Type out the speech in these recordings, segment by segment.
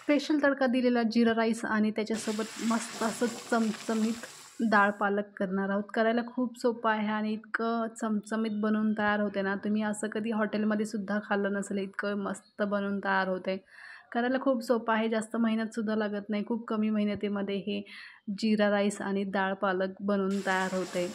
Special तडका दिलेला जीरा rice आणि त्याच्यासोबत मस्त असं चमचमीत डाळ पालक करणार आहोत. करायला खूप सोपं आहे आणि इतकं चमचमीत बनवून तयार होते ना, तुम्ही असं कधी हॉटेलमध्ये सुद्धा खाल्लं नसेल, इतकं मस्त बनवून तयार होते. करायला खूप सोपं आहे, जास्त मेहनतसुद्धा लागत नाही. खूप कमी मेहनतीमध्ये हे जीरा राईस आणि डाळ पालक बनवून तयार होते.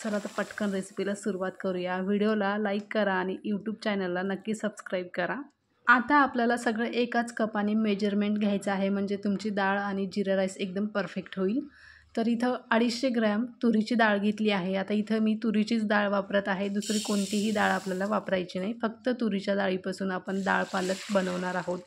चला तर पटकन रेसिपीला सुरुवात करूया. व्हिडिओला लाईक करा आणि यूट्यूब चॅनलला नक्की सबस्क्राईब करा. आता आपल्याला सगळं एकाच कपाने मेजरमेंट घ्यायचं आहे, म्हणजे तुमची डाळ आणि जिरा राईस एकदम परफेक्ट होईल. तर इथं 250 ग्रॅम तुरीची डाळ घेतली आहे. आता इथं मी तुरीचीच डाळ वापरत आहे, दुसरी कोणतीही डाळ आपल्याला वापरायची नाही. फक्त तुरीच्या डाळीपासून आपण डाळ पालक बनवणार आहोत.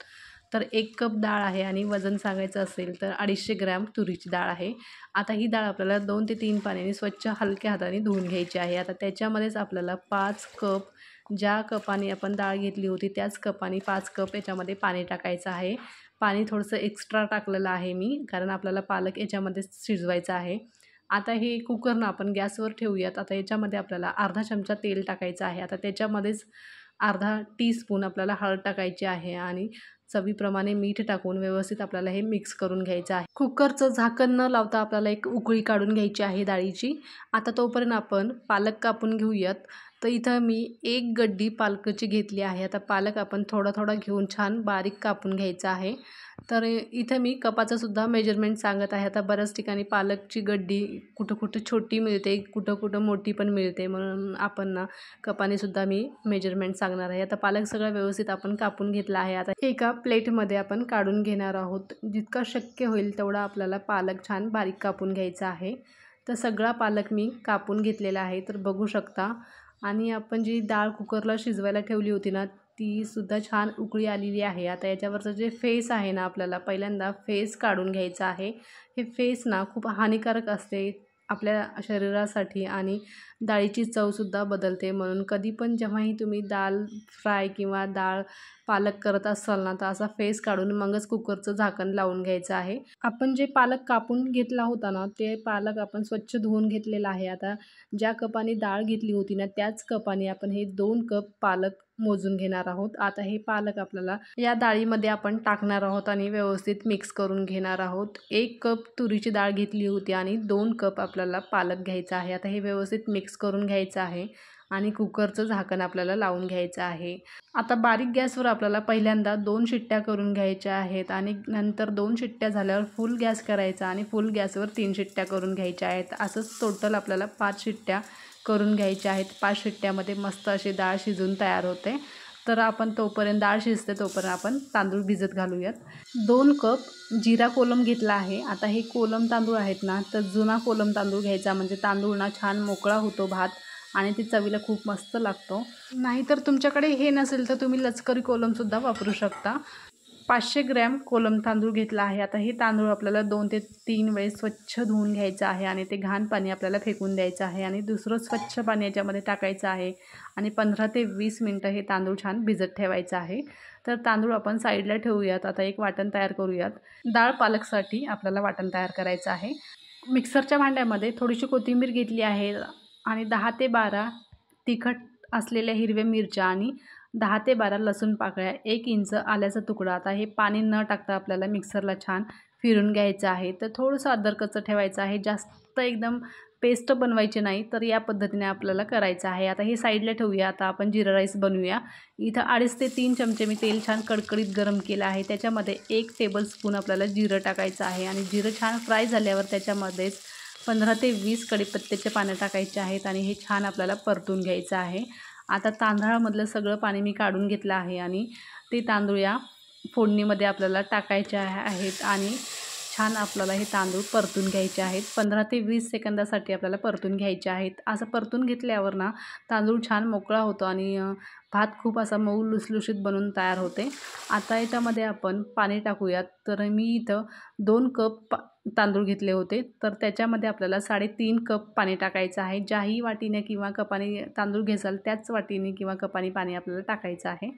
तर 1 कप डाळ आहे आणि वजन सांगायचं असेल तर 250 ग्रॅम तुरीची डाळ आहे. आता ही डाळ आपल्याला 2 ते 3 पाण्याने स्वच्छ हलक्या हाताने धुवून घ्यायची आहे. आता त्याच्यामध्येच आपल्याला 5 कप, ज्या कपाने आपण डाळ घेतली होती त्याच कपाने 5 कप याच्यामध्ये पाणी टाकायचं आहे. पाणी थोडंसं एक्स्ट्रा टाकलेलं आहे मी, कारण आपल्याला पालक याच्यामध्ये शिजवायचा आहे. आता हे कुकरनं आपण गॅसवर ठेवूयात. आता याच्यामध्ये आपल्याला अर्धा चमचा तेल टाकायचं आहे. आता त्याच्यामध्येच अर्धा टीस्पून आपल्याला हळद टाकायची आहे आणि चवीप्रमाणे मीठ टाकून व्यवस्थित आपल्याला हे मिक्स करून घ्यायचं आहे. कुकरचं झाकण न लावता आपल्याला एक उकळी काढून घ्यायची आहे डाळीची. आता तोपर्यंत आपण पालक कापून घेऊयात. तर इथं मी 1 गड्डी पालकाची घेतली आहे. आता पालक आपण थोडा थोडा घेऊन छान बारीक कापून घ्यायचा आहे. तर इथं मी कपाचं सुद्धा मेजरमेंट सांगत आहे. आता बऱ्याच ठिकाणी पालकची गड्डी कुठं कुठं छोटी मिळते, कुठं कुठं मोठी पण मिळते, म्हणून आपण ना कपाने सुद्धा मी मेजरमेंट सांगणार आहे. आता पालक सगळं व्यवस्थित आपण कापून घेतला आहे. आता एका प्लेटमध्ये आपण काढून घेणार आहोत. जितका शक्य होईल तेवढा आपल्याला पालक छान बारीक कापून घ्यायचा आहे. तर सगळा पालक मी कापून घेतलेला आहे, तर बघू शकता. आणि आपण जी डाळ कुकरला शिजवायला ठेवली होती ना, ती सुद्धा छान उकळी आलेली आहे. आता याच्यावरचं जे फेस आहे ना, आपल्याला पहिल्यांदा फेस काढून घ्यायचा आहे. हे फेस ना खूप हानिकारक असते आपल्या शरीरासाठी आणि डाळीची चवसुद्धा बदलते. म्हणून कधी पण जेव्हाही तुम्ही डाळ फ्राय किंवा डाळ पालक करत असाल ना, तर असा फेस काढून मगच कुकरचं झाकण लावून घ्यायचं आहे. आपण जे पालक कापून घेतला होता ना, ते पालक आपण स्वच्छ धुवून घेतलेला आहे. आता ज्या कपाने डाळ घेतली होती ना, त्याच कपाने आपण हे 2 कप पालक मोजून घेणार आहोत. आता हे पालक आपल्याला या डाळीमध्ये आपण टाकणार आहोत आणि व्यवस्थित मिक्स करून घेणार आहोत. 1 कप तुरीची डाळ घेतली होती आणि 2 कप आपल्याला पालक घ्यायचा आहे. आता हे व्यवस्थित मिक्स करून घ्यायचं आहे आणि कुकरचं झाकण आपल्याला लावून घ्यायचं आहे. आता बारीक गॅसवर आपल्याला पहिल्यांदा 2 शिट्ट्या करून घ्यायच्या आहेत आणि नंतर 2 शिट्ट्या झाल्यावर फुल गॅस करायचा आणि फुल गॅसवर 3 शिट्ट्या करून घ्यायच्या आहेत. असंच टोटल आपल्याला 5 शिट्ट्या करून घ्यायच्या आहेत. 5 शिट्ट्यामध्ये मस्त अशी डाळ शिजून तयार होते. तर आपण तोपर्यंत डाळ शिजते तोपर्यंत आपण तांदूळ भिजत घालूयात. 2 कप जिरा कोलम घेतला आहे. आता हे कोलम तांदूळ आहेत ना, तर जुना कोलम तांदूळ घ्यायचा, म्हणजे तांदूळ ना छान मोकळा होतो भात आणि ती चवीला खूप मस्त लागतो. नाहीतर तुमच्याकडे हे नसेल तर तुम्ही लचकरी कोलमसुद्धा वापरू शकता. 500 ग्रॅम कोलम तांदूळ घेतला आहे. आता हे तांदूळ आपल्याला 2 ते 3 वेळेस स्वच्छ धुवून घ्यायचं आहे आणि ते घाण पाणी आपल्याला फेकून द्यायचं आहे आणि दुसरं स्वच्छ पाणी याच्यामध्ये टाकायचं आहे आणि 15 ते 20 मिनटं हे तांदूळ छान भिजत ठेवायचं आहे. तर तांदूळ आपण साईडला ठेवूयात. आता एक वाटण तयार करूयात. डाळ पालकसाठी आपल्याला वाटण तयार करायचं आहे. मिक्सरच्या भांड्यामध्ये थोडीशी कोथिंबीर घेतली आहे आणि 10 ते 12 तिखट असलेल्या हिरव्या मिरच्या आणि 10 ते 12 लसूण पाकळ्या, 1 इंच आल्याचा तुकडा. आता हे पाणी न टाकता आपल्याला मिक्सरला छान फिरून घ्यायचं आहे. तर थोडंसं अद्रकचं ठेवायचं आहे, जास्त एकदम पेस्ट बनवायची नाही. तर या पद्धतीने आपल्याला करायचं आहे. आता हे साईडला ठेवूया. आता आपण जिरा राईस बनवूया. इथं 2.5 ते 3 चमचे मी तेल छान कडकडीत गरम केलं आहे. त्याच्यामध्ये 1 टेबलस्पून आपल्याला जिरं टाकायचं आहे आणि जिरं छान फ्राय झाल्यावर त्याच्यामध्येच 15 ते 20 कढीपत्त्याचे पानं टाकायचे आहेत आणि हे छान आपल्याला परतून घ्यायचं आहे. आता तांदळामधलं सगळं पाणी मी काढून घेतलं आहे आणि ते तांदूळ या फोडणीमध्ये आपल्याला टाकायचे आहेत आणि छान आपल्याला हे तांदूळ परतून घ्यायचे आहेत. 15 ते 20 सेकंदासाठी आपल्याला परतून घ्यायचे आहेत. असं परतून घेतल्यावर ना तांदूळ छान मोकळा होतो आणि भात खूप असा मऊ लुसलुशीत बनून तयार होते. आता याच्यामध्ये आपण पाणी टाकूयात. तर मी इथं 2 कप तांदूळ घेतले होते, तर त्याच्यामध्ये आपल्याला 3.5 कप पाणी टाकायचं आहे. ज्याही वाटीने किंवा कपाने तांदूळ घेसाल त्याच वाटीने किंवा कपाने पाणी आपल्याला टाकायचं आहे.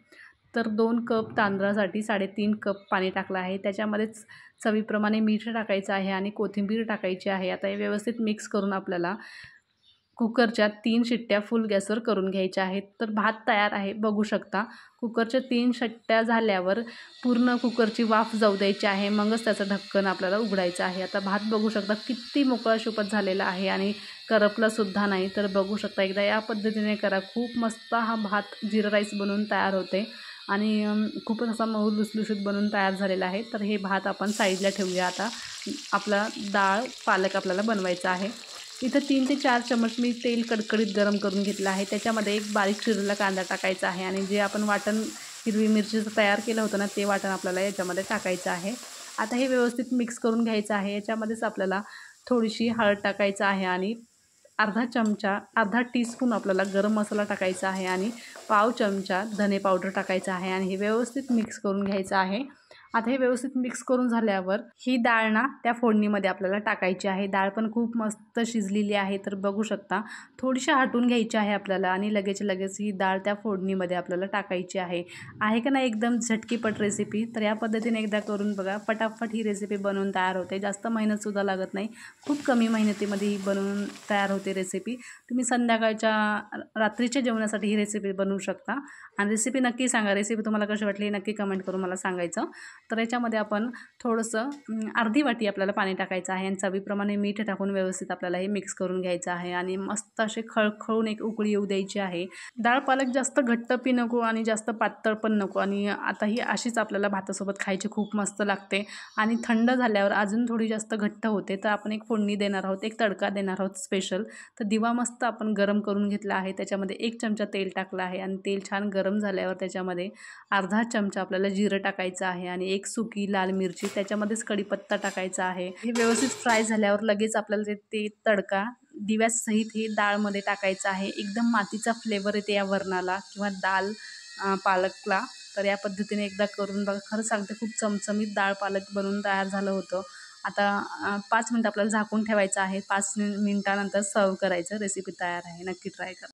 तर 2 कप तांदळासाठी 3.5 कप पाणी टाकलं आहे. त्याच्यामध्येच चवीप्रमाणे मीठ टाकायचं आहे आणि कोथिंबीर टाकायची आहे. आता हे व्यवस्थित मिक्स करून आपल्याला कुकरच्या 3 शिट्ट्या फुल गॅसवर करून घ्यायच्या आहेत. तर भात तयार आहे बघू शकता. कुकरच्या 3 शिट्ट्या झाल्यावर पूर्ण कुकरची वाफ जाऊ द्यायची आहे. मगच त्याचं ढक्कन आपल्याला उघडायचं आहे. आता भात बघू शकता किती मोकळा शुपत झालेला आहे आणि करपलासुद्धा नाही. तर बघू शकता, एकदा या पद्धतीने करा. खूप मस्त हा भात जिरा राईस बनवून तयार होते आणि खूपच असा मऊ लुसलुशीत बनवून तयार झालेला आहे. तर हे भात आपण साईडला ठेवूया. आता आपला डाळ पालक आपल्याला बनवायचा आहे. इथं 3 ते 4 चमच मी तेल कडकडीत गरम करून घेतलं आहे. त्याच्यामध्ये एक बारीक चिरलेला कांदा टाकायचा आहे आणि जे आपण वाटण हिरवी मिरचीचं तयार केलं होतं ना, ते वाटण आपल्याला याच्यामध्ये टाकायचं आहे. आता हे व्यवस्थित मिक्स करून घ्यायचं आहे. याच्यामध्येच आपल्याला थोडीशी हळद टाकायचं आहे आणि अर्धा टीस्पून आपल्याला गरम मसाला टाकायचा आहे आणि पाव चमचा धने पावडर टाकायचा आहे आणि हे व्यवस्थित मिक्स करून घ्यायचं आहे. आता हे व्यवस्थित मिक्स करून झाल्यावर ही डाळ ना त्या फोडणीमध्ये आपल्याला टाकायची आहे. डाळ पण खूप मस्त शिजलेली आहे. तर बघू शकता, थोडीशी हटवून घ्यायची आहे आपल्याला आणि लगेच ही डाळ त्या फोडणीमध्ये आपल्याला टाकायची आहे. आहे का नाही एकदम झटकीपट रेसिपी? तर या पद्धतीने एकदा करून बघा. फटाफट ही रेसिपी बनवून तयार होते. जास्त मेहनतसुद्धा लागत नाही. खूप कमी मेहनतीमध्ये ही बनवून तयार होते रेसिपी. तुम्ही संध्याकाळच्या रात्रीच्या जेवणासाठी ही रेसिपी बनवू शकता आणि रेसिपी नक्की सांगा. रेसिपी तुम्हाला कशी वाटली नक्की कमेंट करून मला सांगायचं. तर याच्यामध्ये आपण थोडंसं अर्धी वाटी आपल्याला पाणी टाकायचं आहे आणि चवीप्रमाणे मीठ टाकून व्यवस्थित आपल्याला हे मिक्स करून घ्यायचं आहे आणि मस्त असे खळखळून एक उकळी येऊ द्यायची आहे. डाळ पालक जास्त घट्ट पी नको आणि जास्त पातळ पण नको आणि आता ही अशीच आपल्याला भातासोबत खायची खूप मस्त लागते आणि थंड झाल्यावर अजून थोडी जास्त घट्ट होते. तर आपण एक फोडणी देणार आहोत, एक तडका देणार आहोत स्पेशल. तर दिवा मस्त आपण गरम करून घेतला आहे. त्याच्यामध्ये 1 चमचा तेल टाकलं आहे आणि तेल छान गरम झाल्यावर त्याच्यामध्ये अर्धा चमचा आपल्याला जिरं टाकायचं आहे आणि एक सुकी लाल मिरची, त्याच्यामध्येच कढीपत्ता टाकायचा आहे. हे व्यवस्थित फ्राय झाल्यावर लगेच आपल्याला ते तडका दिव्यासहित हे डाळमध्ये टाकायचं आहे. एकदम मातीचा फ्लेवर येते या वरणाला किंवा दाल पालकला. तर या पद्धतीने एकदा करून बघा. खरं सांगते, खूप चमचमीत डाळ पालक बनवून तयार झालं होतं. आता 5 मिनिटं आपल्याला झाकून ठेवायचं आहे. 5 मिनिटानंतर सर्व्ह करायचं. रेसिपी तयार आहे. नक्की ट्राय करा.